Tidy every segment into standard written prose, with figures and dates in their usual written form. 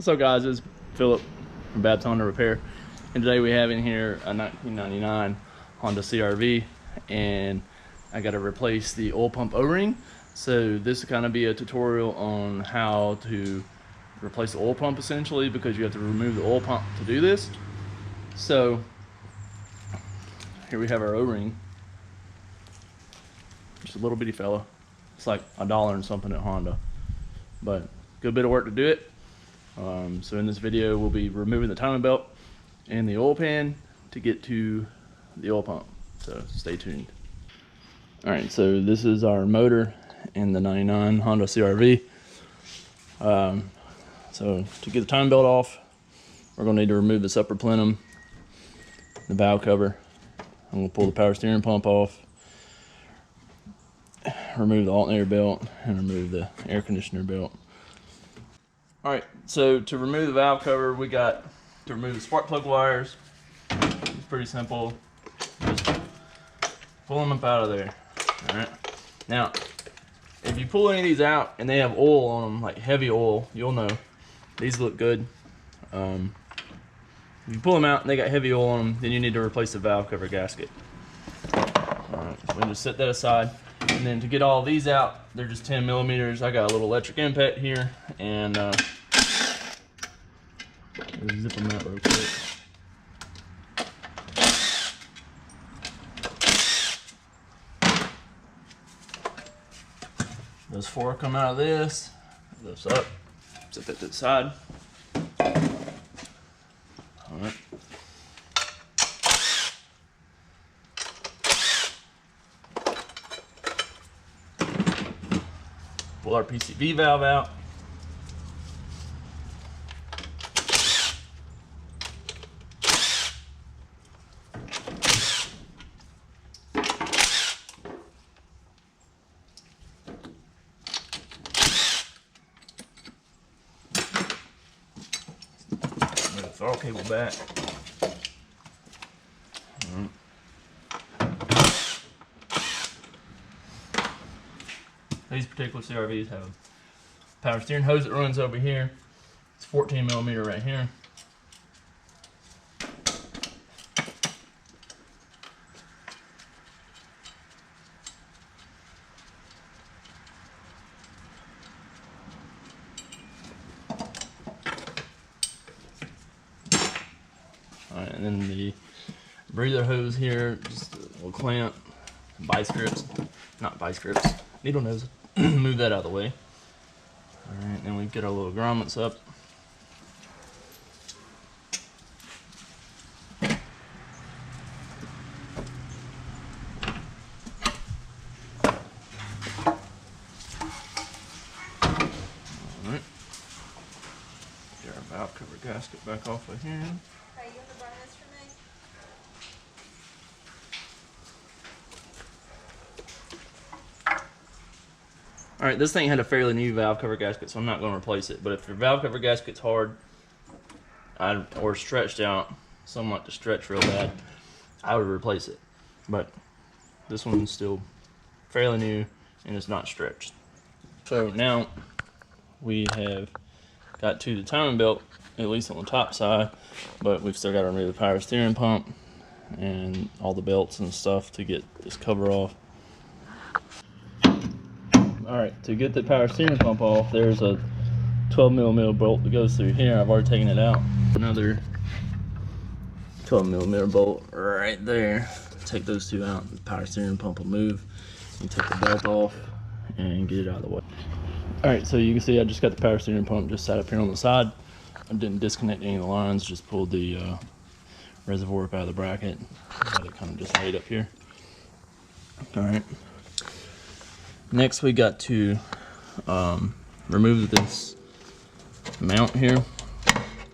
What's up, guys? It's Philip from Babs Honda Repair, and today we have in here a 1999 Honda CRV, and I got to replace the oil pump O-ring. So this is kind of be a tutorial on how to replace the oil pump, essentially, because you have to remove the oil pump to do this. So here we have our O-ring, just a little bitty fella. It's like $1 and something at Honda, but good bit of work to do it. So in this video we'll be removing the timing belt and the oil pan to get to the oil pump, so stay tuned. Alright, so this is our motor in the 99 Honda CRV. So to get the timing belt off, we're going to need to remove this upper plenum, the valve cover. I'm going to pull the power steering pump off, remove the alternator belt, and remove the air conditioner belt. Alright, so to remove the valve cover, we got to remove the spark plug wires. It's pretty simple. Just pull them up out of there. Alright. Now, if you pull any of these out and they have oil on them, like heavy oil, you'll know. These look good. If you pull them out and they got heavy oil on them, then you need to replace the valve cover gasket. Alright, so we'll just set that aside. And then to get all these out, they're just 10 millimeters. I got a little electric impact here, and zip them out real quick. Those four come out of this. Lifts up. Zip it to the side. All right. Pull our PCV valve out. Move the throttle cable back. These particular CRVs have a power steering hose that runs over here. It's 14 millimeter right here. Alright, and then the breather hose here, just a little clamp, vice grips, not vice grips, needle nose. Move that out of the way. Alright, then we get our little grommets up. Alright. Get our valve cover gasket back off of here. Hey, you want to burn this for me? Alright, this thing had a fairly new valve cover gasket, so I'm not going to replace it. But if your valve cover gasket's hard or stretched out, some like to stretch real bad, I would replace it. But this one's still fairly new and it's not stretched. So now we have got to the timing belt, at least on the top side, but we've still got to remove the power steering pump and all the belts and stuff to get this cover off. Alright, to get the power steering pump off, there's a 12 millimeter bolt that goes through here. I've already taken it out. Another 12 millimeter bolt right there. Take those two out, the power steering pump will move. You take the belt off and get it out of the way. Alright, so you can see I just got the power steering pump just sat up here on the side. I didn't disconnect any of the lines, just pulled the reservoir up out of the bracket. Had it kind of just laid up here. Alright. Next we got to remove this mount here.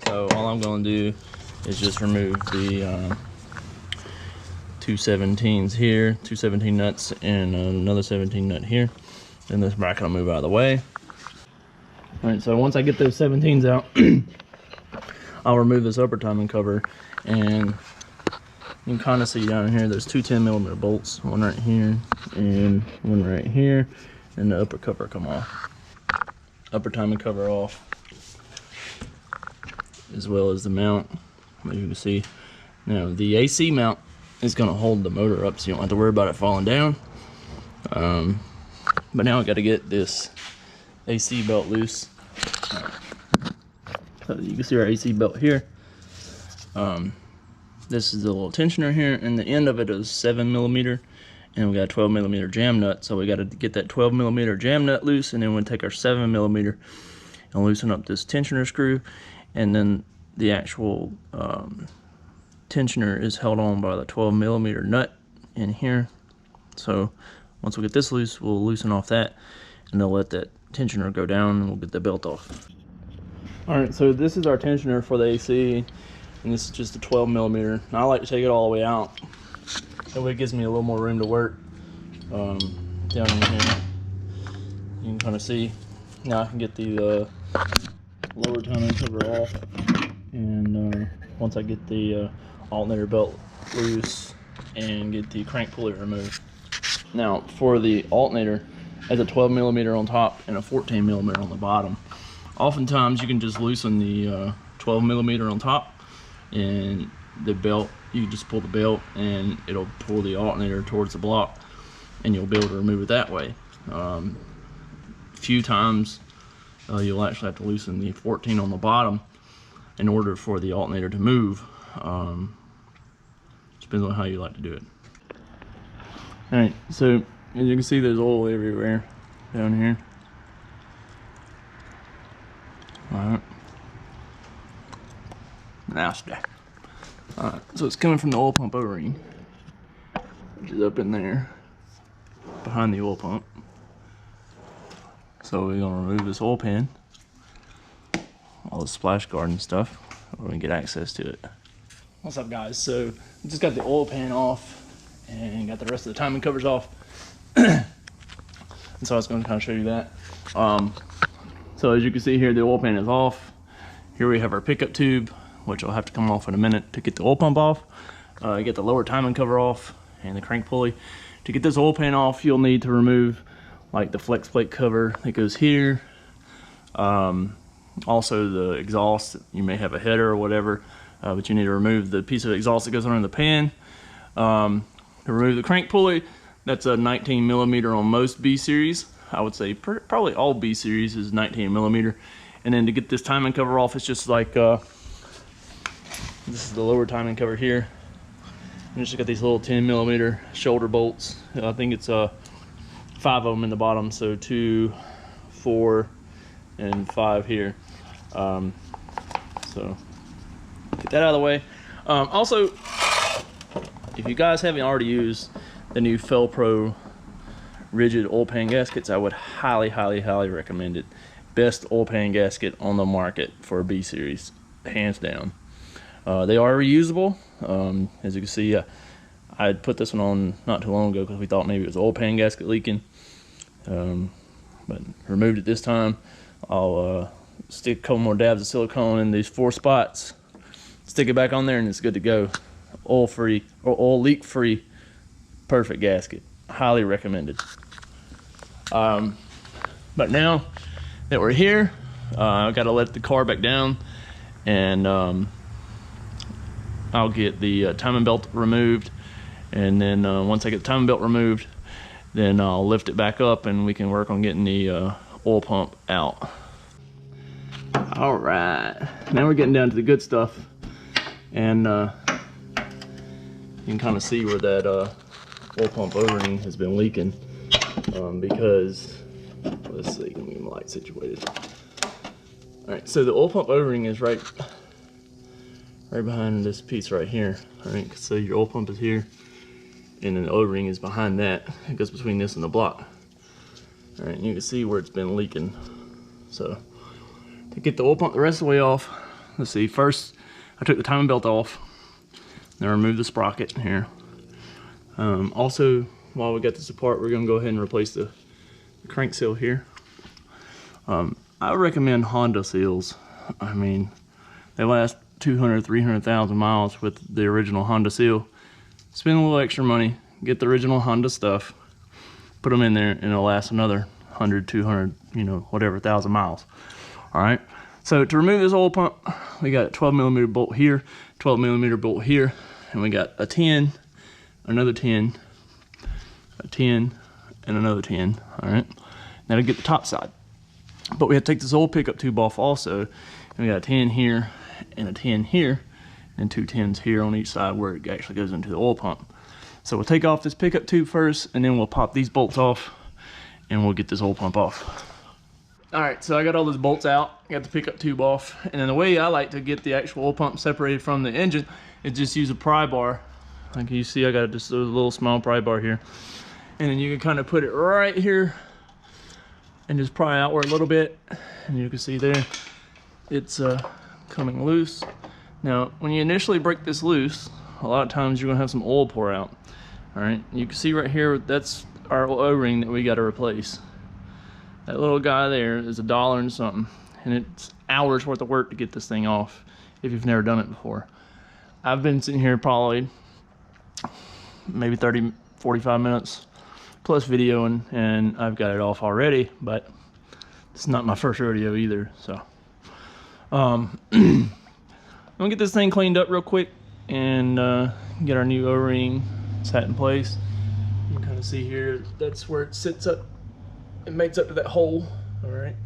So all I'm going to do is just remove the 217s here, 217 nuts and another 17 nut here. Then this bracket will move out of the way. Alright, so once I get those 17s out, I'll remove this upper timing cover, and you can kind of see down here there's two 10 millimeter bolts, one right here and one right here, and the upper cover come off. Upper timing cover off. as well as the mount, as you can see. Now the AC mount is going to hold the motor up, so you don't have to worry about it falling down. But now I got to get this AC belt loose. So you can see our AC belt here. This is the little tensioner here, and the end of it is 7mm, and we got a 12mm jam nut. So we got to get that 12mm jam nut loose, and then we'll take our 7mm and loosen up this tensioner screw, and then the actual tensioner is held on by the 12mm nut in here. So once we get this loose, we'll loosen off that, and they'll let that tensioner go down, and we'll get the belt off. All right, so this is our tensioner for the AC, and this is just a 12mm. Now I like to take it all the way out. That way it gives me a little more room to work down in here. You can kind of see. Now I can get the lower timing cover off, and once I get the alternator belt loose and get the crank pulley removed. Now for the alternator, has a 12mm on top and a 14mm on the bottom. Oftentimes you can just loosen the 12mm on top, and the belt, you can just pull the belt and it'll pull the alternator towards the block, and you'll be able to remove it that way. Few times you'll actually have to loosen the 14 on the bottom in order for the alternator to move. Depends on how you like to do it. Alright, so as you can see, there's oil everywhere down here. Alright. Nasty. Alright, so it's coming from the oil pump O-ring, which is up in there behind the oil pump. So we're gonna remove this oil pan, all the splash guard and stuff, so we can get access to it. What's up, guys? So we just got the oil pan off and got the rest of the timing covers off. And so I was going to kind of show you that. So as you can see here, the oil pan is off. Here we have our pickup tube, which will have to come off in a minute to get the oil pump off. Get the lower timing cover off and the crank pulley. To get this oil pan off, you'll need to remove like the flex plate cover that goes here. Also the exhaust, you may have a header or whatever, but you need to remove the piece of exhaust that goes under the pan. To remove the crank pulley, that's a 19mm on most B series. I would say probably all B series is 19mm. And then to get this timing cover off, it's just like this is the lower timing cover here. And it's just got these little 10mm shoulder bolts. I think it's 5 of them in the bottom, so 2, 4, and 5 here. So get that out of the way. Also, if you guys haven't already used the new Fel-Pro rigid oil pan gaskets, I would highly recommend it. Best oil pan gasket on the market for a B series, hands down. They are reusable. As you can see, I had put this one on not too long ago because we thought maybe it was oil pan gasket leaking, but removed it this time. I'll stick a couple more dabs of silicone in these 4 spots, stick it back on there, and it's good to go. Oil free or oil leak free, perfect gasket. Highly recommended. But now that we're here, I've got to let the car back down, and I'll get the timing belt removed, and then once I get the timing belt removed, then I'll lift it back up and we can work on getting the oil pump out. All right, now we're getting down to the good stuff, and you can kind of see where that oil pump O-ring has been leaking, because let's see, let me get my light situated. All right, so the oil pump O-ring is right behind this piece right here. All right, so your oil pump is here, and then the O-ring is behind that. It goes between this and the block. All right, and you can see where it's been leaking. So to get the oil pump the rest of the way off, let's see, first I took the timing belt off, then I removed the sprocket here. Also, while we got this apart, we're gonna go ahead and replace the crank seal here. I recommend Honda seals. I mean, they last 200, 300,000 miles with the original Honda seal. Spend a little extra money, get the original Honda stuff, put them in there, and it'll last another 100, 200, you know, whatever, 1,000 miles. All right, so to remove this oil pump, we got a 12mm bolt here, 12mm bolt here, and we got a 10, another 10, a 10, and another 10. All right, that'll get the top side. But we have to take this old pickup tube off also, and we got a 10 here and a 10 here, and 2 10s here on each side where it actually goes into the oil pump. So we'll take off this pickup tube first, and then we'll pop these bolts off, and we'll get this oil pump off. All right, so I got all those bolts out, got the pickup tube off, and then the way I like to get the actual oil pump separated from the engine is just use a pry bar. Like you see, I got just a little small pry bar here, and then you can kind of put it right here and just pry outward a little bit, and you can see there it's coming loose. Now when you initially break this loose, a lot of times you're gonna have some oil pour out. All right, you can see right here, that's our O-ring that we got to replace. That little guy there is $1 and something, and it's hours worth of work to get this thing off if you've never done it before. I've been sitting here probably maybe 30-45 minutes plus videoing, and I've got it off already, but it's not my first rodeo either. So I'm gonna get this thing cleaned up real quick and get our new O-ring set in place. You can kind of see here, that's where it sits up and makes up to that hole. All right,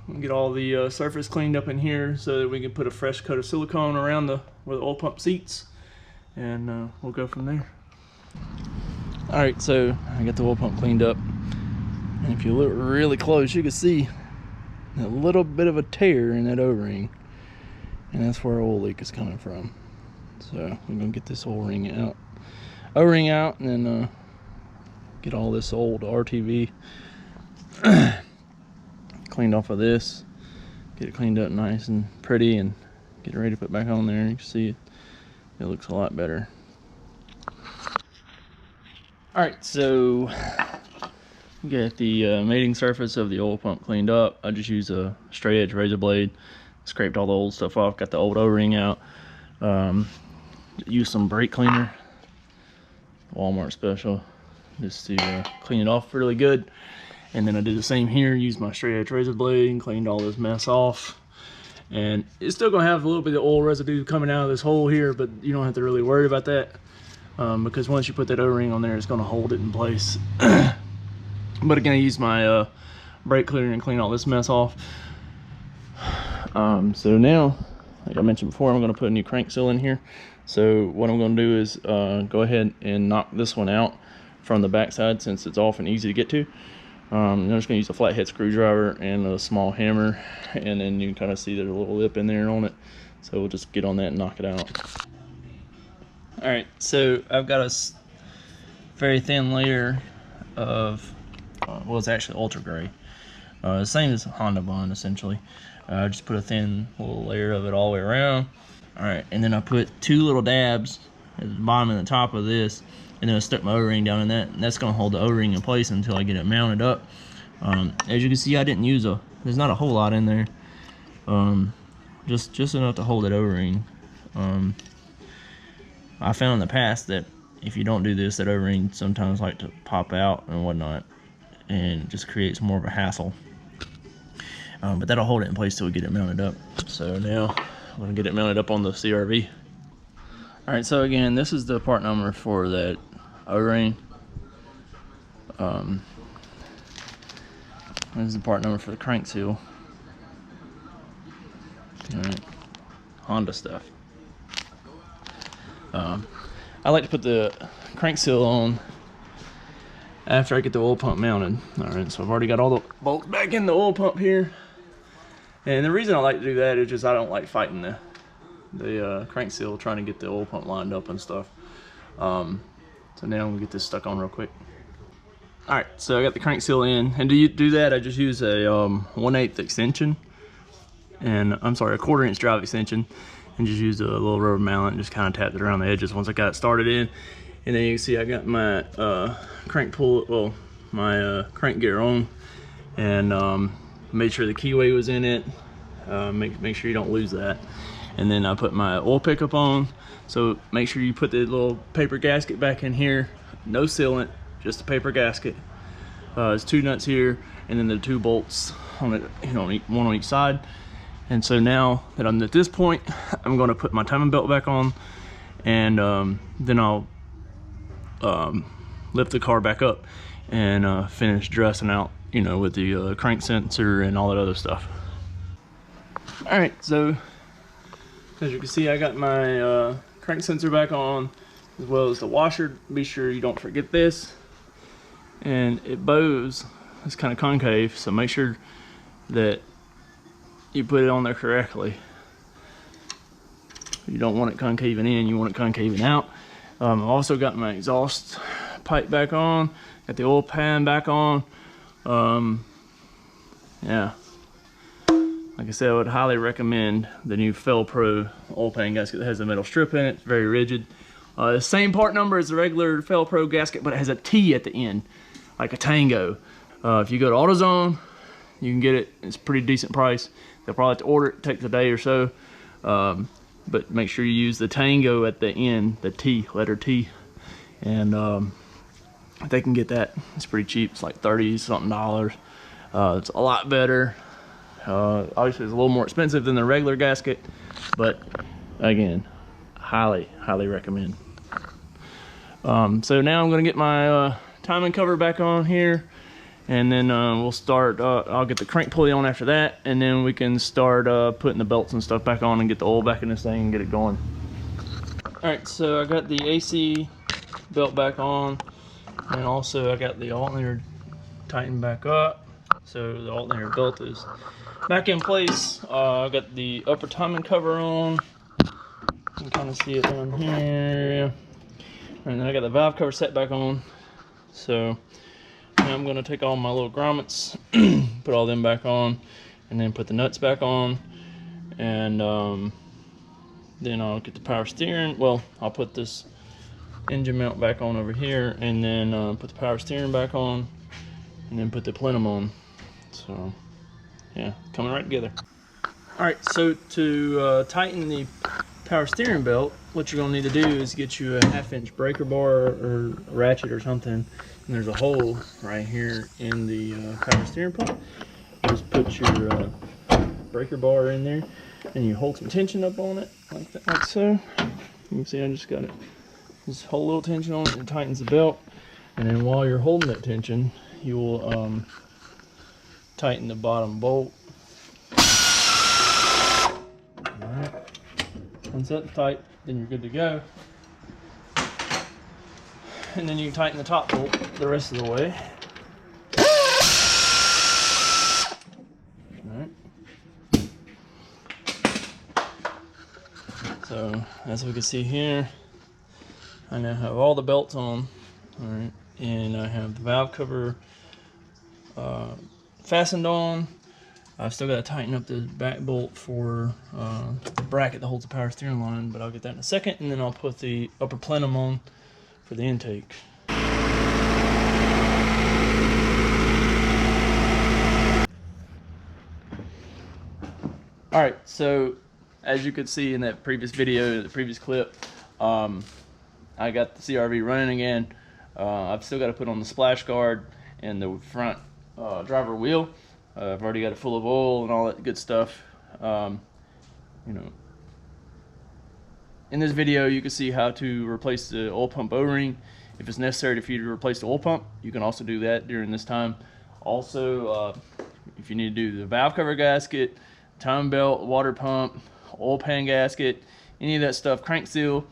we'll get all the surface cleaned up in here so that we can put a fresh coat of silicone around where the oil pump seats, and we'll go from there. All right, so I got the oil pump cleaned up, and if you look really close, you can see a little bit of a tear in that O-ring, and that's where our oil leak is coming from. So we're gonna get this O-ring out, and then get all this old RTV cleaned off of this, get it cleaned up nice and pretty, and get it ready to put back on there. You can see it looks a lot better. All right, so get the mating surface of the oil pump cleaned up. I just used a straight edge razor blade, scraped all the old stuff off, got the old O-ring out. Used some brake cleaner, Walmart special, just to clean it off really good. And then I did the same here, used my straight edge razor blade and cleaned all this mess off. And it's still gonna have a little bit of oil residue coming out of this hole here, but you don't have to really worry about that, because once you put that O-ring on there, it's gonna hold it in place. But again, I used my brake cleaner and clean all this mess off. So now, like I mentioned before, I'm gonna put a new crank seal in here. So what I'm gonna do is go ahead and knock this one out from the backside, since it's off and easy to get to. I'm just gonna use a flathead screwdriver and a small hammer, and then you can kind of see there's a little lip in there on it. So we'll just get on that and knock it out. All right, so I've got a very thin layer of, well, it's actually ultra gray. Same as Honda bond essentially. I just put a thin little layer of it all the way around. All right, and then I put 2 little dabs at the bottom and the top of this, and then I stuck my O-ring down in that, and that's gonna hold the O-ring in place until I get it mounted up. As you can see, I didn't use there's not a whole lot in there, just enough to hold that O-ring. I found in the past that if you don't do this, that O-ring sometimes like to pop out and whatnot, and it just creates more of a hassle. But that'll hold it in place till we get it mounted up. So now I'm gonna get it mounted up on the CRV. All right, so again, this is the part number for that O-ring. This is the part number for the crank seal. All right, Honda stuff. I like to put the crank seal on after I get the oil pump mounted. All right, so I've already got all the bolts back in the oil pump here. And the reason I like to do that is just I don't like fighting the crank seal, trying to get the oil pump lined up and stuff. So now I'm gonna get this stuck on real quick. All right, so I got the crank seal in, and to do that, I just use a 1/8 extension, and I'm sorry, a 1/4 inch drive extension, and just use a little rubber mallet and just kind of tapped it around the edges once I got it started in. And then you can see I got my crank gear on, and made sure the keyway was in it. Make sure you don't lose that. And then I put my oil pickup on. So make sure you put the little paper gasket back in here. No sealant, just a paper gasket. There's 2 nuts here, and then the 2 bolts on it, one on each side. And so now that I'm at this point, I'm going to put my timing belt back on, and then I'll lift the car back up and finish dressing out, you know, with the crank sensor and all that other stuff. All right, so as you can see, I got my crank sensor back on, as well as the washer. Be sure you don't forget this. And it bows, it's kind of concave, so make sure that you put it on there correctly. You don't want it concaving in, you want it concaving out. I've also got my exhaust pipe back on, got the oil pan back on. Yeah, like I said, I would highly recommend the new Fel-Pro oil pan gasket that has a metal strip in it. It's very rigid. The same part number as the regular Fel-Pro gasket, but it has a T at the end, like a tango. If you go to AutoZone, you can get it. It's a pretty decent price. They'll probably have to order it. It takes a day or so. But make sure you use the tango at the end, the T, letter T. And they can get that. It's pretty cheap. It's like $30-something. It's a lot better. Obviously, it's a little more expensive than the regular gasket, but again, highly recommend. So now I'm going to get my timing cover back on here, and then we'll start. I'll get the crank pulley on after that, and then we can start putting the belts and stuff back on and get the oil back in this thing and get it going. Alright, so I got the AC belt back on, and also I got the alternator tightened back up, so the alternator belt is back in place. I got the upper timing cover on. You can kind of see it down here. And then I got the valve cover set back on. So now I'm going to take all my little grommets, put all them back on, and then put the nuts back on. And then I'll get the power steering. Well, I'll put this engine mount back on over here, and then put the power steering back on, and then put the plenum on. So yeah, coming right together. Alright, so to tighten the power steering belt, what you're going to need to do is get you a 1/2-inch breaker bar or a ratchet or something, and there's a hole right here in the power steering pump. Just put your breaker bar in there, and you hold some tension up on it like that, like so. You can see I just got it. Just hold a little tension on it, and it tightens the belt. And then while you're holding that tension, you will tighten the bottom bolt. Alright. Once that's tight, then you're good to go. And then you can tighten the top bolt the rest of the way. Alright. So, as we can see here, I now have all the belts on. Alright. And I have the valve cover fastened on. I've still got to tighten up the back bolt for the bracket that holds the power steering line, but I'll get that in a second, and then I'll put the upper plenum on for the intake. Alright, so as you could see in that previous video, the previous clip, I got the CRV running again. I've still got to put on the splash guard and the front driver wheel. I've already got it full of oil and all that good stuff. You know, in this video you can see how to replace the oil pump O-ring. If it's necessary for you to replace the oil pump, you can also do that during this time. Also, if you need to do the valve cover gasket, timing belt, water pump, oil pan gasket, any of that stuff, crank seal,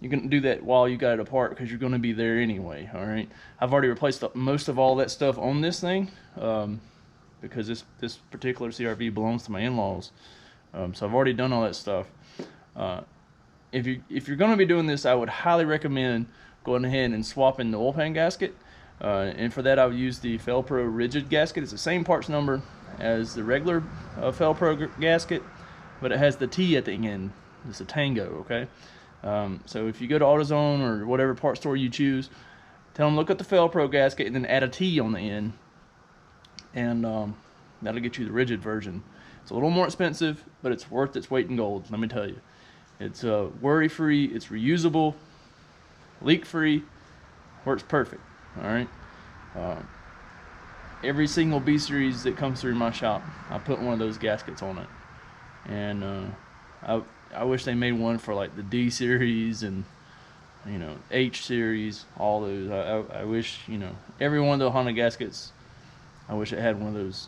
you can do that while you got it apart, because you're going to be there anyway. All right, I've already replaced most of all that stuff on this thing, because this particular CRV belongs to my in-laws. So I've already done all that stuff. If you're going to be doing this, I would highly recommend going ahead and swapping the oil pan gasket. And for that, I would use the Fel-Pro rigid gasket. It's the same parts number as the regular Fel-Pro gasket, but it has the T at the end. It's a tango, okay? So if you go to AutoZone or whatever part store you choose, tell them look at the Fel-Pro gasket and then add a T on the end, and that'll get you the rigid version. It's a little more expensive, but it's worth its weight in gold, let me tell you. It's worry-free, it's reusable, leak-free, works perfect. All right. Every single B series that comes through my shop, I put one of those gaskets on it. and I wish they made one for like the D series and, you know, H series, all those. I wish, you know, every one of the Honda gaskets, I wish it had one of those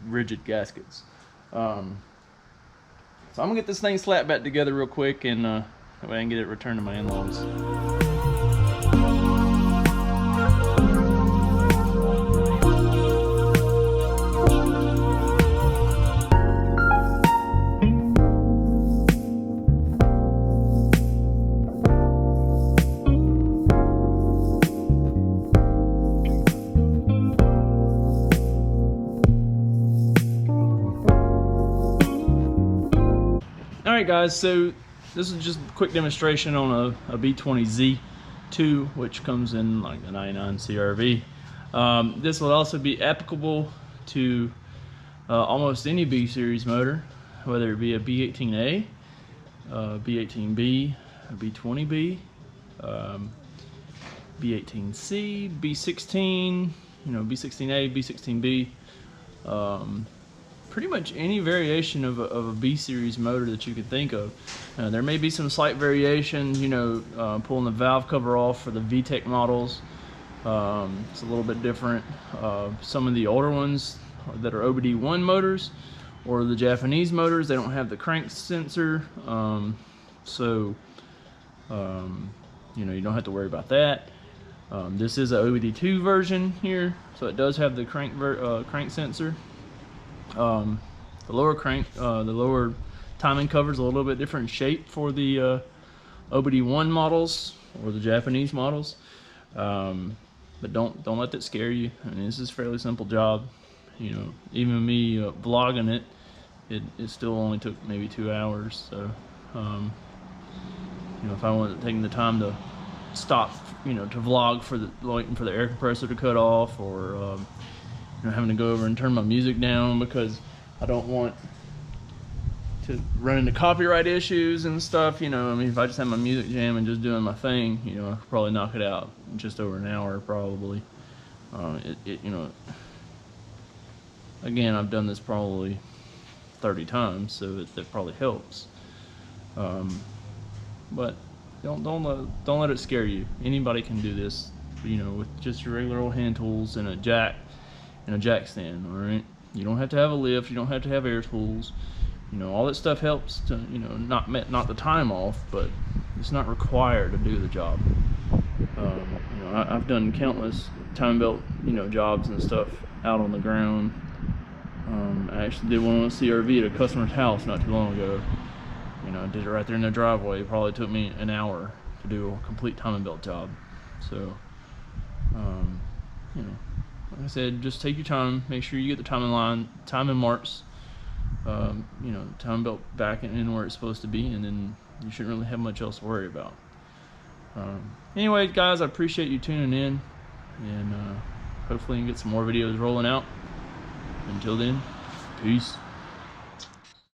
rigid gaskets. So I'm gonna get this thing slapped back together real quick, and that way I can get it returned to my in-laws. Alright guys, so this is just a quick demonstration on a B20Z2, which comes in like the 99 CRV. This will also be applicable to almost any B series motor, whether it be a B18A, B18B, a B20B, B18C, B16, you know, B16A, B16B. Pretty much any variation of a B series motor that you could think of. There may be some slight variation, you know, pulling the valve cover off for the VTEC models. It's a little bit different. Some of the older ones that are OBD1 motors or the Japanese motors, they don't have the crank sensor, so you know, you don't have to worry about that. This is an OBD2 version here, so it does have the crank sensor. The lower crank, the lower timing cover is a little bit different shape for the OBD1 models or the Japanese models, but don't let that scare you. I mean, this is a fairly simple job. You know, even me vlogging it still only took maybe 2 hours. So, you know, if I wasn't taking the time to stop, you know, to vlog waiting for the air compressor to cut off, or you know, having to go over and turn my music down because I don't want to run into copyright issues and stuff. You know, I mean, if I just had my music jam and just doing my thing, you know, I could probably knock it out in just over an hour probably. You know, again, I've done this probably 30 times, so that probably helps. But don't let it scare you. Anybody can do this, you know, with just your regular old hand tools and a jack stand. All right, you don't have to have a lift, you don't have to have air tools. You know, all that stuff helps to, you know, not the time off, but it's not required to do the job. You know, I've done countless timing belt, you know, jobs and stuff out on the ground. I actually did one on a CRV at a customer's house not too long ago. You know, I did it right there in the driveway. It probably took me an hour to do a complete timing belt job. So, you know, like I said, just take your time. Make sure you get the timing marks. You know, timing belt back in where it's supposed to be, and then you shouldn't really have much else to worry about. Anyway, guys, I appreciate you tuning in, and hopefully you can get some more videos rolling out. Until then, peace.